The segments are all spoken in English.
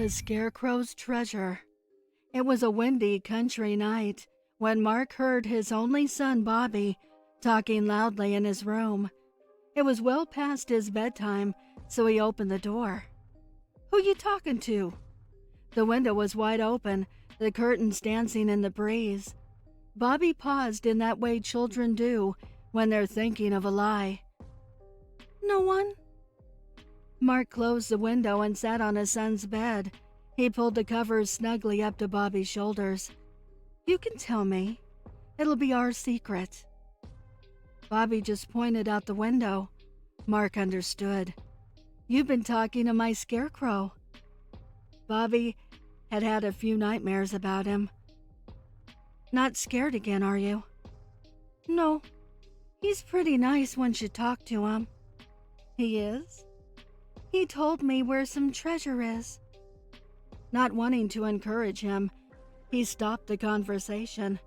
The Scarecrow's Treasure. It was a windy country night when Mark heard his only son Bobby talking loudly in his room. It was well past his bedtime, so he opened the door. "Who you talking to?" The window was wide open, the curtains dancing in the breeze. Bobby paused in that way children do when they're thinking of a lie. "No one." Mark closed the window and sat on his son's bed. He pulled the covers snugly up to Bobby's shoulders. "You can tell me. It'll be our secret." Bobby just pointed out the window. Mark understood. "You've been talking to my Scarecrow." Bobby had had a few nightmares about him. "Not scared again, are you?" "No. He's pretty nice once you talk to him." "He is?" "He told me where some treasure is." Not wanting to encourage him, he stopped the conversation.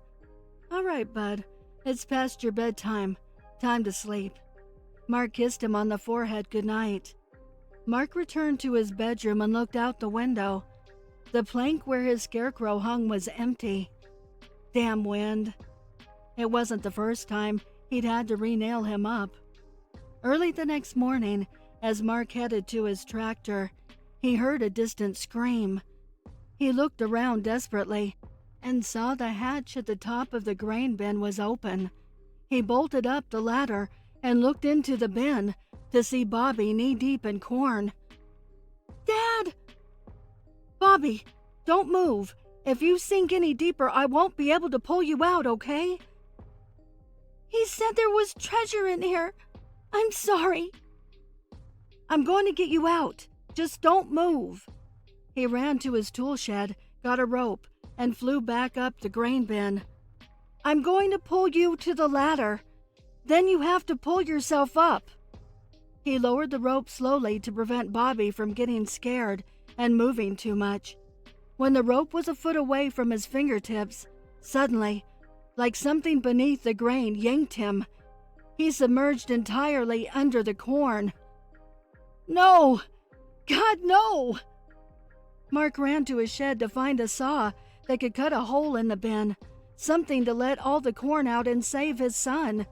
"All right, bud. It's past your bedtime. Time to sleep." Mark kissed him on the forehead goodnight. Mark returned to his bedroom and looked out the window. The plank where his Scarecrow hung was empty. Damn wind. It wasn't the first time he'd had to re-nail him up. Early the next morning, as Mark headed to his tractor, he heard a distant scream. He looked around desperately and saw the hatch at the top of the grain bin was open. He bolted up the ladder and looked into the bin to see Bobby knee-deep in corn. "Dad!" "Bobby, don't move. If you sink any deeper, I won't be able to pull you out, okay?" "He said there was treasure in here. I'm sorry." "I'm going to get you out. Just don't move." He ran to his tool shed, got a rope, and flew back up the grain bin. "I'm going to pull you to the ladder. Then you have to pull yourself up." He lowered the rope slowly to prevent Bobby from getting scared and moving too much. When the rope was a foot away from his fingertips, suddenly, like something beneath the grain yanked him. He submerged entirely under the corn. "No! God, no!" Mark ran to his shed to find a saw that could cut a hole in the bin, something to let all the corn out and save his son.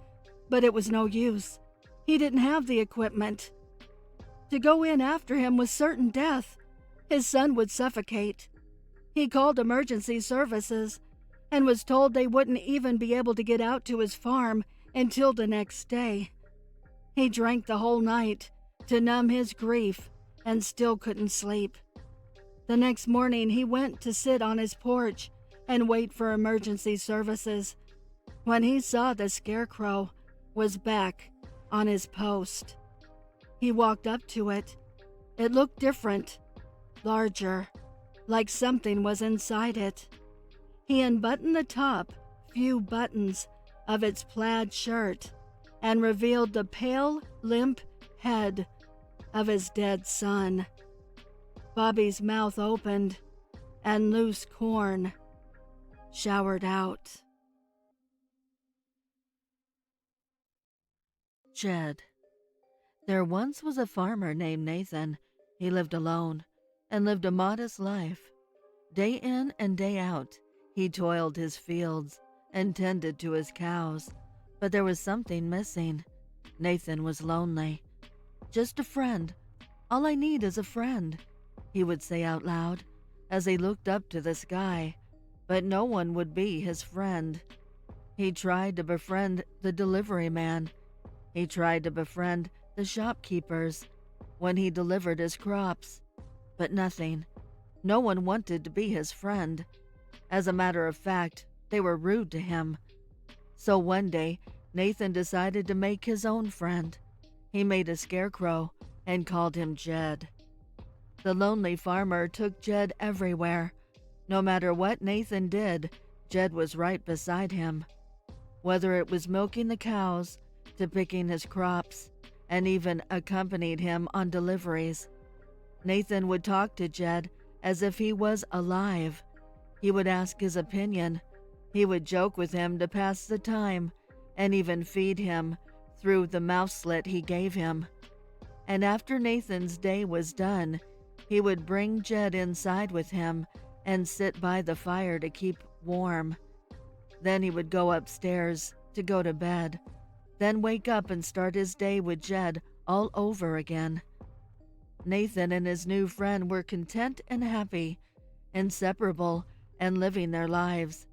But it was no use. He didn't have the equipment. To go in after him was certain death. His son would suffocate. He called emergency services and was told they wouldn't even be able to get out to his farm until the next day. He drank the whole night to numb his grief and still couldn't sleep. The next morning he went to sit on his porch and wait for emergency services when he saw the Scarecrow was back on his post. He walked up to it. It looked different, larger, like something was inside it. He unbuttoned the top few buttons of its plaid shirt and revealed the pale, limp head of his dead son. Bobby's mouth opened and loose corn showered out. Jed. There once was a farmer named Nathan. He lived alone and lived a modest life. Day in and day out, he toiled his fields and tended to his cows. But there was something missing. Nathan was lonely. "Just a friend. All I need is a friend," he would say out loud as he looked up to the sky. But no one would be his friend. He tried to befriend the delivery man. He tried to befriend the shopkeepers when he delivered his crops. But nothing. No one wanted to be his friend. As a matter of fact, they were rude to him. So one day, Nathan decided to make his own friend. He made a scarecrow and called him Jed. The lonely farmer took Jed everywhere. No matter what Nathan did, Jed was right beside him. Whether it was milking the cows, to picking his crops, and even accompanied him on deliveries. Nathan would talk to Jed as if he was alive. He would ask his opinion. He would joke with him to pass the time, and even feed him through the mouth slit he gave him. And after Nathan's day was done, he would bring Jed inside with him and sit by the fire to keep warm. Then he would go upstairs to go to bed, then wake up and start his day with Jed all over again. Nathan and his new friend were content and happy, inseparable, and living their lives.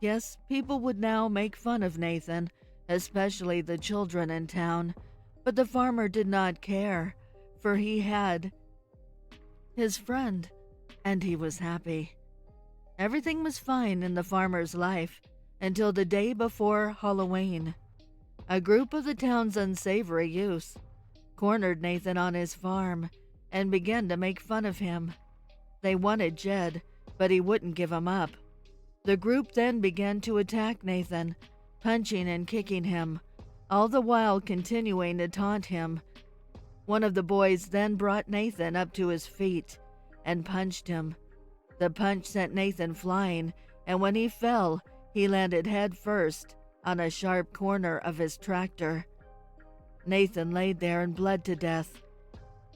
Yes, people would now make fun of Nathan, especially the children in town, but the farmer did not care, for he had his friend, and he was happy. Everything was fine in the farmer's life until the day before Halloween. A group of the town's unsavory youths cornered Nathan on his farm and began to make fun of him. They wanted Jed, but he wouldn't give him up. The group then began to attack Nathan, punching and kicking him, all the while continuing to taunt him. One of the boys then brought Nathan up to his feet and punched him. The punch sent Nathan flying, and when he fell, he landed head first on a sharp corner of his tractor. Nathan laid there and bled to death.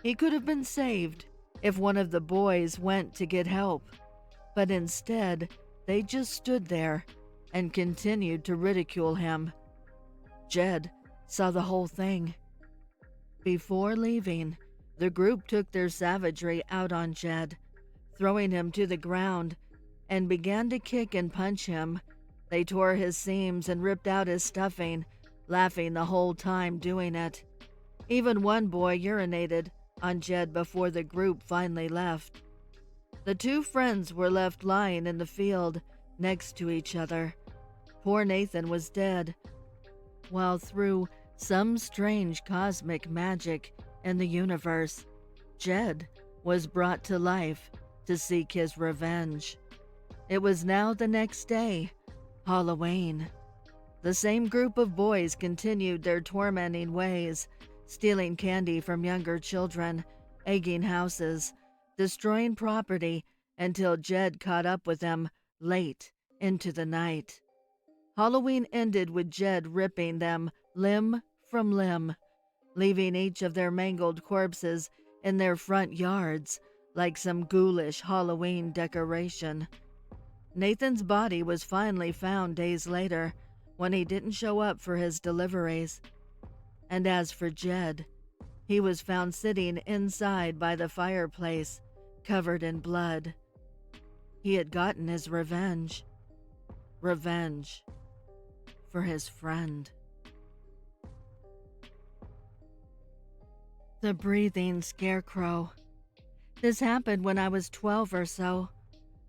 He could have been saved if one of the boys went to get help, but instead, they just stood there and continued to ridicule him. Jed saw the whole thing. Before leaving, the group took their savagery out on Jed, throwing him to the ground, and began to kick and punch him. They tore his seams and ripped out his stuffing, laughing the whole time doing it. Even one boy urinated on Jed before the group finally left. The two friends were left lying in the field next to each other. Poor Nathan was dead, while through some strange cosmic magic in the universe, Jed was brought to life to seek his revenge. It was now the next day, Halloween. The same group of boys continued their tormenting ways, stealing candy from younger children, egging houses, destroying property until Jed caught up with them late into the night. Halloween ended with Jed ripping them limb from limb, leaving each of their mangled corpses in their front yards like some ghoulish Halloween decoration. Nathan's body was finally found days later when he didn't show up for his deliveries. And as for Jed, he was found sitting inside by the fireplace, covered in blood. He had gotten his revenge. Revenge for his friend. The Breathing Scarecrow. This happened when I was 12 or so.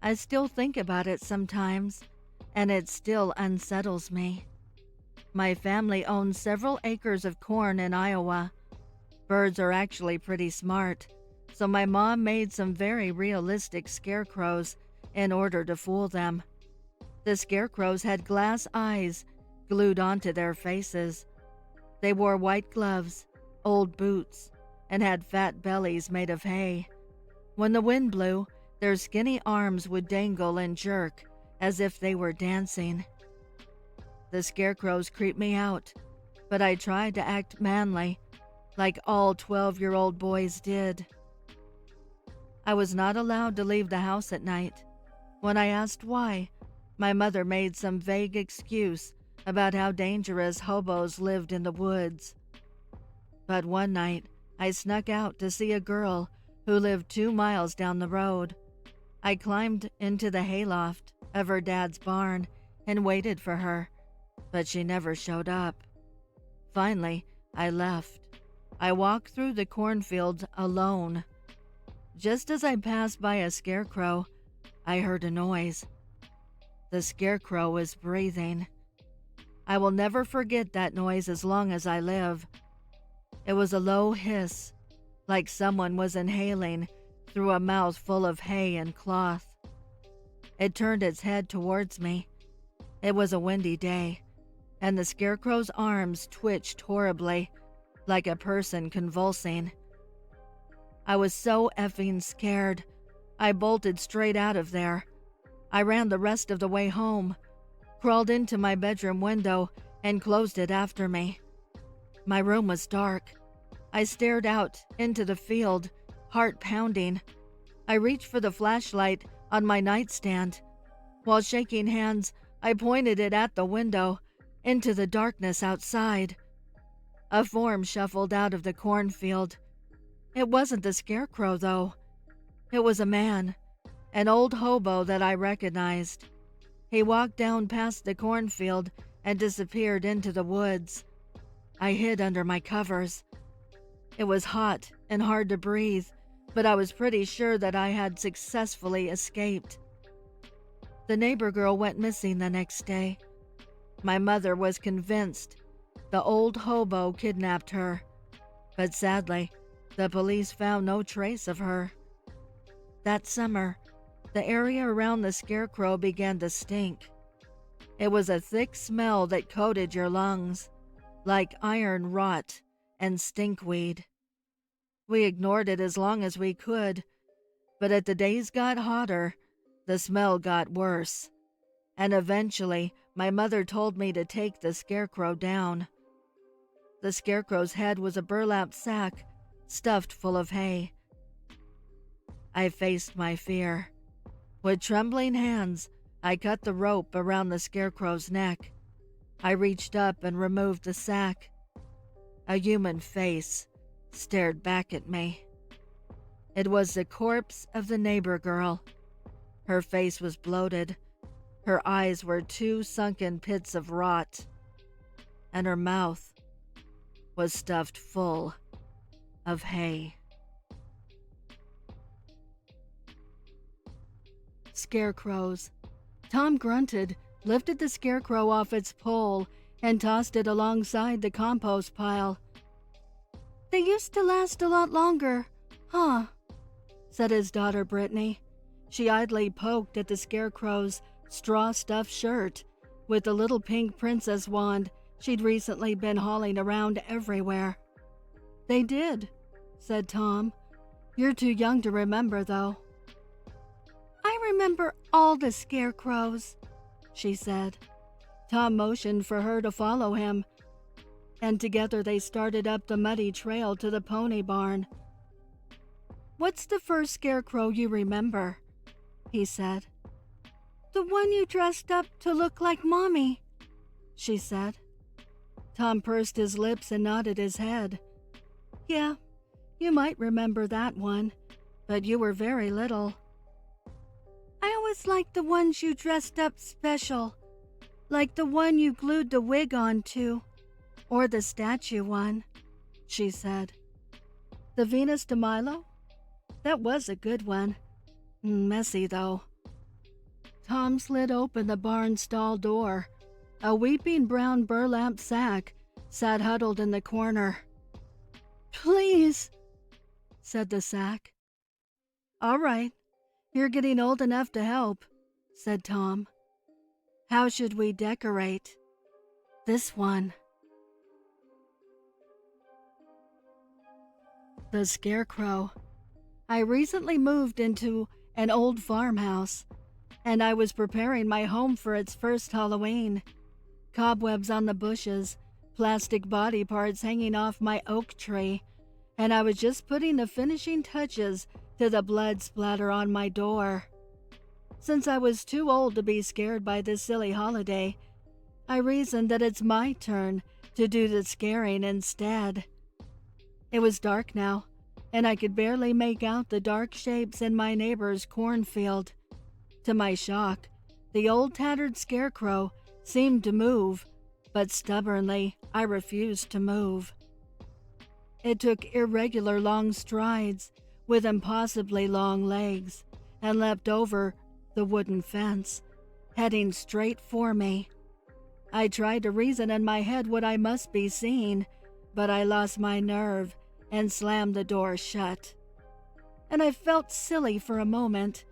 I still think about it sometimes, and it still unsettles me. My family owns several acres of corn in Iowa. Birds are actually pretty smart, so my mom made some very realistic scarecrows in order to fool them. The scarecrows had glass eyes glued onto their faces. They wore white gloves, old boots, and had fat bellies made of hay. When the wind blew, their skinny arms would dangle and jerk as if they were dancing. The scarecrows creeped me out, but I tried to act manly, like all 12-year-old boys did. I was not allowed to leave the house at night. When I asked why, my mother made some vague excuse about how dangerous hobos lived in the woods. But one night, I snuck out to see a girl who lived 2 miles down the road. I climbed into the hayloft of her dad's barn and waited for her, but she never showed up. Finally, I left. I walked through the cornfields alone. Just as I passed by a scarecrow, I heard a noise. The scarecrow was breathing. I will never forget that noise as long as I live. It was a low hiss, like someone was inhaling through a mouth full of hay and cloth. It turned its head towards me. It was a windy day, and the scarecrow's arms twitched horribly, like a person convulsing. I was so effing scared. I bolted straight out of there. I ran the rest of the way home, crawled into my bedroom window, and closed it after me. My room was dark. I stared out into the field, heart pounding. I reached for the flashlight on my nightstand. While shaking hands, I pointed it at the window, into the darkness outside. A form shuffled out of the cornfield. It wasn't the Scarecrow, though. It was a man, an old hobo that I recognized. He walked down past the cornfield and disappeared into the woods. I hid under my covers. It was hot and hard to breathe, but I was pretty sure that I had successfully escaped. The neighbor girl went missing the next day. My mother was convinced the old hobo kidnapped her, but sadly, the police found no trace of her. That summer, the area around the Scarecrow began to stink. It was a thick smell that coated your lungs, like iron rot and stinkweed. We ignored it as long as we could, but as the days got hotter, the smell got worse, and eventually my mother told me to take the Scarecrow down. The Scarecrow's head was a burlap sack stuffed full of hay. I faced my fear. With trembling hands, I cut the rope around the Scarecrow's neck. I reached up and removed the sack. A human face stared back at me. It was the corpse of the neighbor girl. Her face was bloated. Her eyes were two sunken pits of rot, and her mouth was stuffed full of hay. Scarecrows. Tom grunted, lifted the Scarecrow off its pole, and tossed it alongside the compost pile. "They used to last a lot longer, huh?" said his daughter Brittany. She idly poked at the Scarecrow's straw-stuffed shirt with the little pink princess wand she'd recently been hauling around everywhere. "They did," said Tom. "You're too young to remember, though." "I remember all the Scarecrows," she said. Tom motioned for her to follow him, and together they started up the muddy trail to the pony barn. "What's the first Scarecrow you remember?" he said. "The one you dressed up to look like Mommy," she said. Tom pursed his lips and nodded his head. "Yeah, you might remember that one, but you were very little." "I always liked the ones you dressed up special, like the one you glued the wig onto, or the statue one," she said. "The Venus de Milo? That was a good one. Messy, though." Tom slid open the barn stall door. A weeping brown burlap sack sat huddled in the corner. "Please," said the sack. "All right, you're getting old enough to help," said Tom. "How should we decorate this one?" The Scarecrow. I recently moved into an old farmhouse, and I was preparing my home for its first Halloween. Cobwebs on the bushes, plastic body parts hanging off my oak tree, and I was just putting the finishing touches to the blood splatter on my door. Since I was too old to be scared by this silly holiday, I reasoned that it's my turn to do the scaring instead. It was dark now, and I could barely make out the dark shapes in my neighbor's cornfield. To my shock, the old tattered Scarecrow seemed to move, but stubbornly I refused to move. It took irregular long strides with impossibly long legs and leapt over the wooden fence, heading straight for me. I tried to reason in my head what I must be seeing, but I lost my nerve and slammed the door shut. And I felt silly for a moment,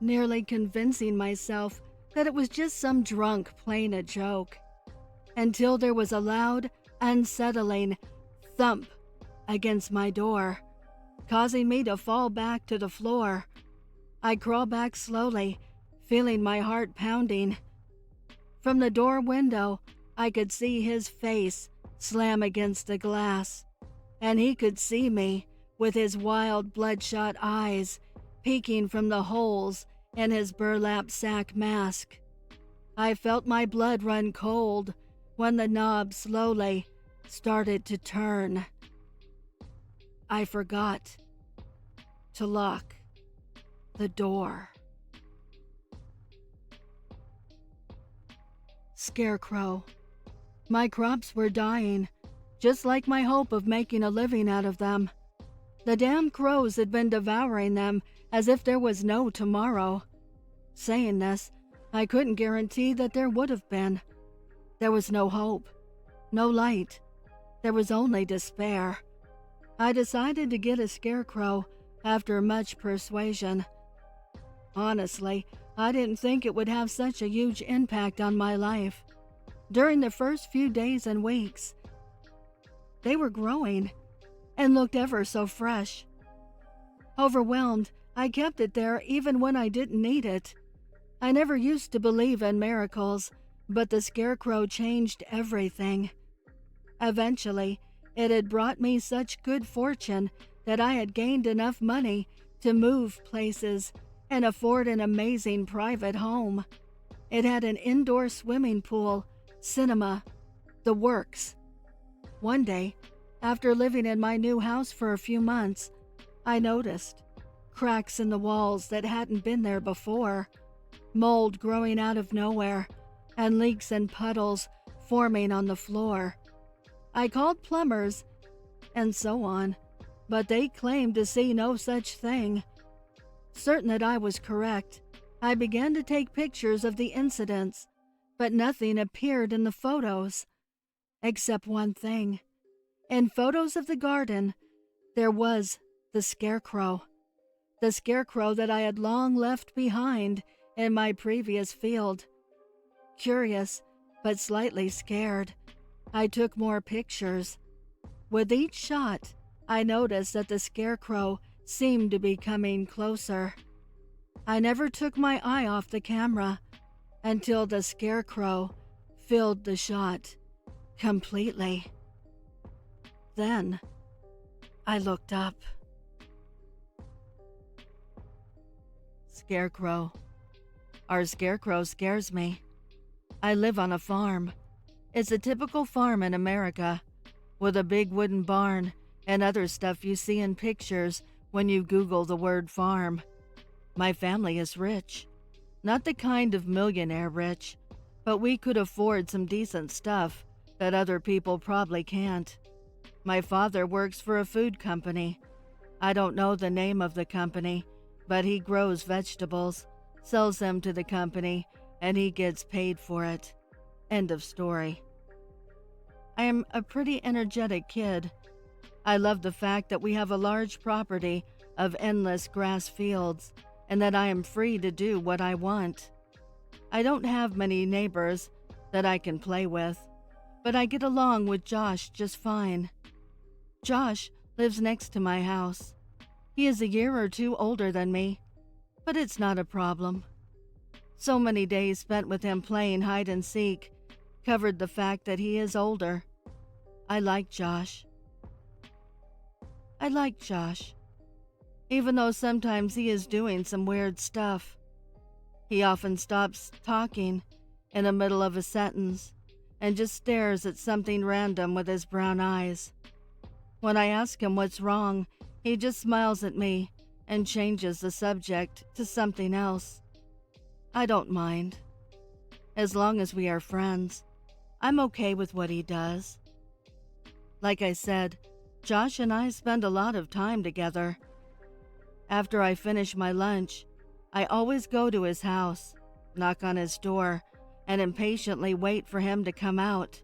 nearly convincing myself that it was just some drunk playing a joke, until there was a loud, unsettling thump against my door, causing me to fall back to the floor. I crawled back slowly, feeling my heart pounding. From the door window, I could see his face slam against the glass, and he could see me with his wild, bloodshot eyes peeking from the holes in his burlap sack mask. I felt my blood run cold when the knob slowly started to turn. I forgot to lock the door. Scarecrow. My crops were dying, just like my hope of making a living out of them. The damn crows had been devouring them as if there was no tomorrow. Saying this, I couldn't guarantee that there would have been. There was no hope, no light. There was only despair. I decided to get a scarecrow after much persuasion. Honestly, I didn't think it would have such a huge impact on my life. During the first few days and weeks, they were growing and looked ever so fresh. Overwhelmed, I kept it there even when I didn't need it. I never used to believe in miracles, but the scarecrow changed everything. Eventually, it had brought me such good fortune that I had gained enough money to move places and afford an amazing private home. It had an indoor swimming pool, cinema, the works. One day, after living in my new house for a few months, I noticed cracks in the walls that hadn't been there before, mold growing out of nowhere, and leaks and puddles forming on the floor. I called plumbers and so on, but they claimed to see no such thing. Certain that I was correct, I began to take pictures of the incidents, but nothing appeared in the photos, except one thing. In photos of the garden, there was the scarecrow that I had long left behind in my previous field. Curious, but slightly scared, I took more pictures. With each shot, I noticed that the scarecrow seemed to be coming closer. I never took my eye off the camera until the scarecrow filled the shot completely. Then, I looked up. Scarecrow. Our scarecrow scares me. I live on a farm. It's a typical farm in America, with a big wooden barn and other stuff you see in pictures when you Google the word farm. My family is rich. Not the kind of millionaire rich, but we could afford some decent stuff that other people probably can't. My father works for a food company. I don't know the name of the company, but he grows vegetables, sells them to the company, and he gets paid for it. End of story. I am a pretty energetic kid. I love the fact that we have a large property of endless grass fields, and that I am free to do what I want. I don't have many neighbors that I can play with, but I get along with Josh just fine. Josh lives next to my house. He is a year or two older than me, but it's not a problem. So many days spent with him playing hide and seek covered the fact that he is older. I like Josh. Even though sometimes he is doing some weird stuff. He often stops talking in the middle of a sentence and just stares at something random with his brown eyes. When I ask him what's wrong, he just smiles at me and changes the subject to something else. I don't mind. As long as we are friends, I'm okay with what he does. Like I said, Josh and I spend a lot of time together. After I finish my lunch, I always go to his house, knock on his door, and impatiently wait for him to come out.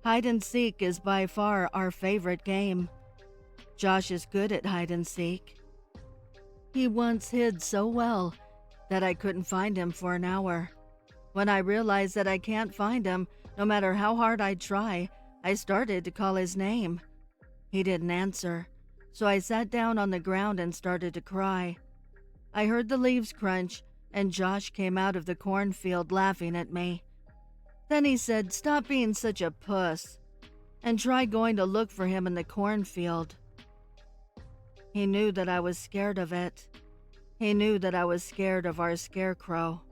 Hide and seek is by far our favorite game. Josh is good at hide and seek. He once hid so well that I couldn't find him for an hour. When I realized that I can't find him, no matter how hard I try, I started to call his name. He didn't answer, so I sat down on the ground and started to cry. I heard the leaves crunch, and Josh came out of the cornfield laughing at me. Then he said, "Stop being such a puss, and try going to look for him in the cornfield." He knew that I was scared of it. He knew that I was scared of our scarecrow.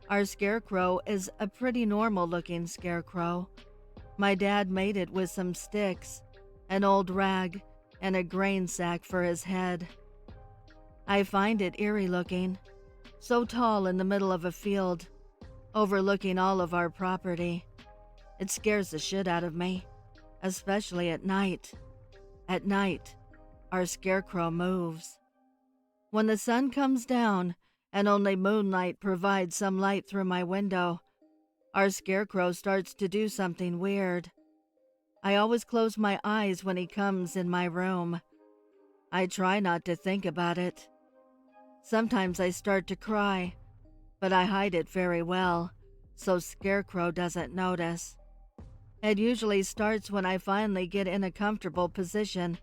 Our scarecrow is a pretty normal-looking scarecrow. My dad made it with some sticks, an old rag, and a grain sack for his head. I find it eerie-looking, so tall in the middle of a field, overlooking all of our property. It scares the shit out of me, especially at night. At night, our scarecrow moves. When the sun comes down and only moonlight provides some light through my window, our scarecrow starts to do something weird. I always close my eyes when he comes in my room. I try not to think about it. Sometimes I start to cry, but I hide it very well, so Scarecrow doesn't notice. It usually starts when I finally get in a comfortable position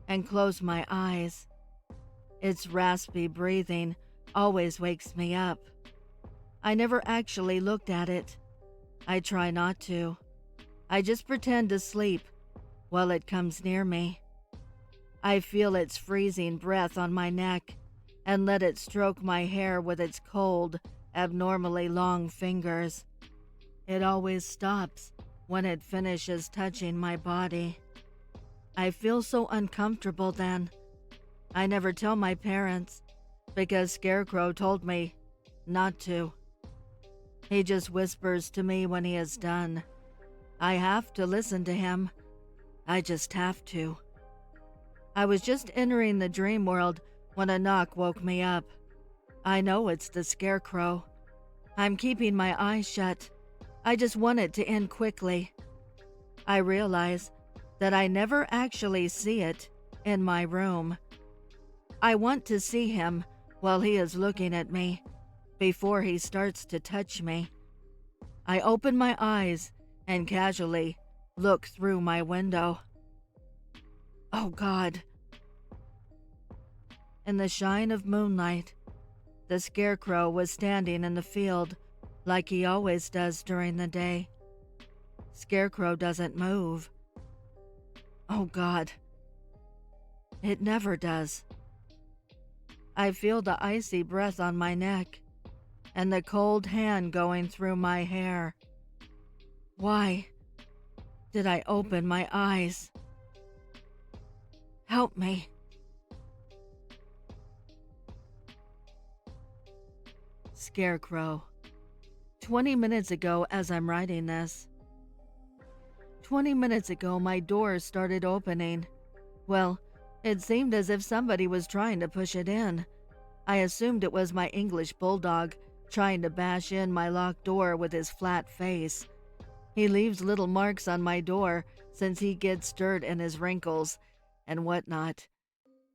and close my eyes. Its raspy breathing always wakes me up. I never actually looked at it. I try not to. I just pretend to sleep while it comes near me. I feel its freezing breath on my neck and let it stroke my hair with its cold, abnormally long fingers. It always stops when it finishes touching my body. I feel so uncomfortable then. I never tell my parents because Scarecrow told me not to. He just whispers to me when he is done. I have to listen to him. I just have to. I was just entering the dream world when a knock woke me up. I know it's the Scarecrow. I'm keeping my eyes shut. I just want it to end quickly. I realize that I never actually see it in my room. I want to see him while he is looking at me, before he starts to touch me. I open my eyes and casually look through my window. Oh God. In the shine of moonlight, the Scarecrow was standing in the field like he always does during the day. Scarecrow doesn't move. Oh God. It never does. I feel the icy breath on my neck and the cold hand going through my hair. Why did I open my eyes? Help me. Scarecrow. 20 minutes ago as I'm writing this. 20 minutes ago my door started opening. Well, it seemed as if somebody was trying to push it in. I assumed it was my English bulldog trying to bash in my locked door with his flat face. He leaves little marks on my door since he gets dirt in his wrinkles and whatnot.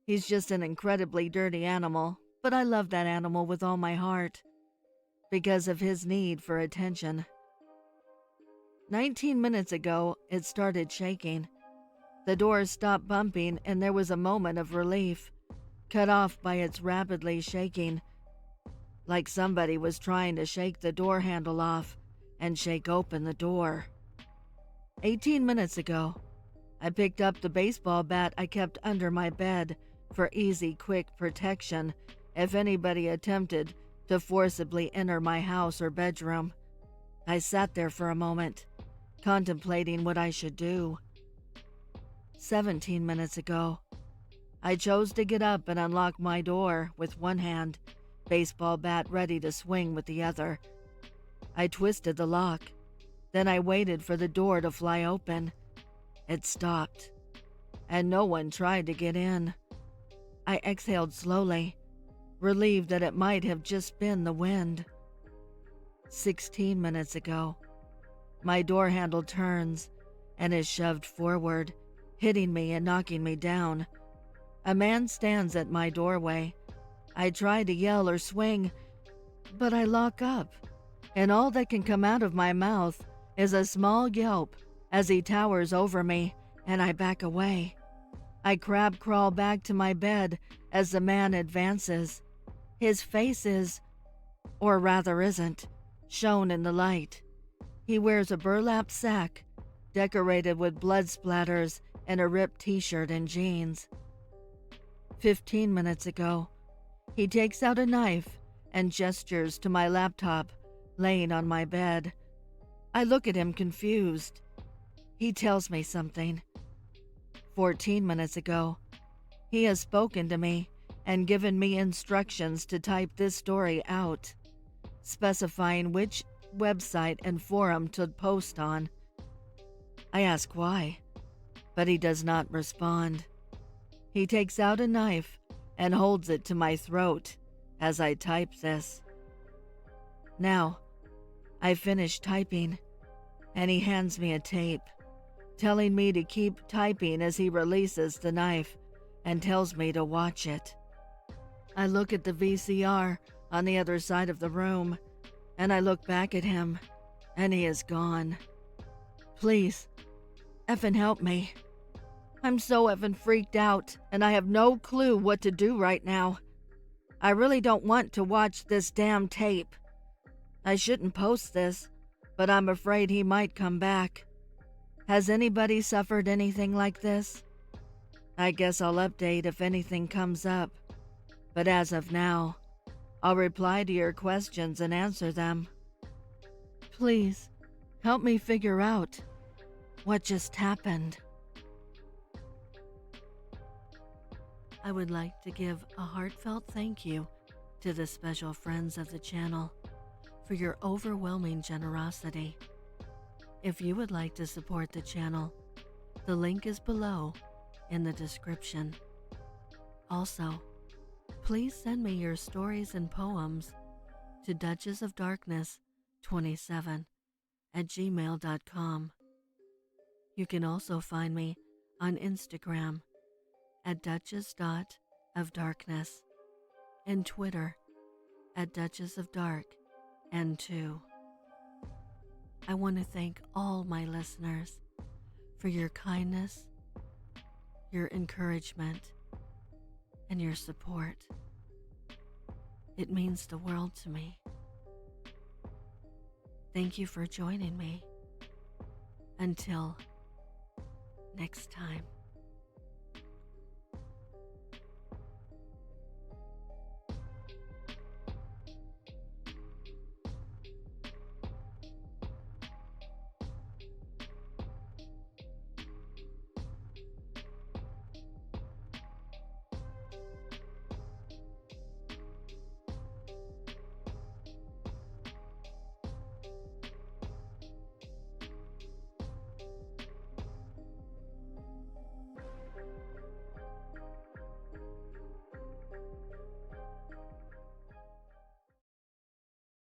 He's just an incredibly dirty animal, but I love that animal with all my heart because of his need for attention. 19 minutes ago, it started shaking. The door stopped bumping and there was a moment of relief, cut off by its rapidly shaking, like somebody was trying to shake the door handle off and shake open the door. 18 minutes ago, I picked up the baseball bat I kept under my bed for easy, quick protection if anybody attempted to forcibly enter my house or bedroom. I sat there for a moment, contemplating what I should do. 17 minutes ago, I chose to get up and unlock my door with one hand, baseball bat ready to swing with the other. I twisted the lock. Then I waited for the door to fly open. It stopped, and no one tried to get in. I exhaled slowly, relieved that it might have just been the wind. 16 minutes ago, my door handle turns and is shoved forward, hitting me and knocking me down. A man stands at my doorway. I try to yell or swing, but I lock up, and all that can come out of my mouth is a small yelp as he towers over me, and I back away. I crab crawl back to my bed as the man advances. His face is, or rather isn't, shown in the light. He wears a burlap sack, decorated with blood splatters, and a ripped t-shirt and jeans. 15 minutes ago. He takes out a knife and gestures to my laptop laying on my bed. I look at him confused. He tells me something. 14 minutes ago, he has spoken to me and given me instructions to type this story out, specifying which website and forum to post on. I ask why, but he does not respond. He takes out a knife and holds it to my throat as I type this. Now, I finish typing, and he hands me a tape, telling me to keep typing as he releases the knife and tells me to watch it. I look at the VCR on the other side of the room, and I look back at him, and he is gone. Please, effing help me. I'm so effing freaked out, and I have no clue what to do right now. I really don't want to watch this damn tape. I shouldn't post this, but I'm afraid he might come back. Has anybody suffered anything like this? I guess I'll update if anything comes up, but as of now, I'll reply to your questions and answer them. Please, help me figure out what just happened. I would like to give a heartfelt thank you to the special friends of the channel for your overwhelming generosity. If you would like to support the channel, the link is below in the description. Also, please send me your stories and poems to duchessofdarkness27@gmail.com. You can also find me on Instagram at duchess.ofdarkness and Twitter at duchessofdarkn2. I want to thank all my listeners for your kindness, your encouragement, and your support. It means the world to me. Thank you for joining me. Until next time.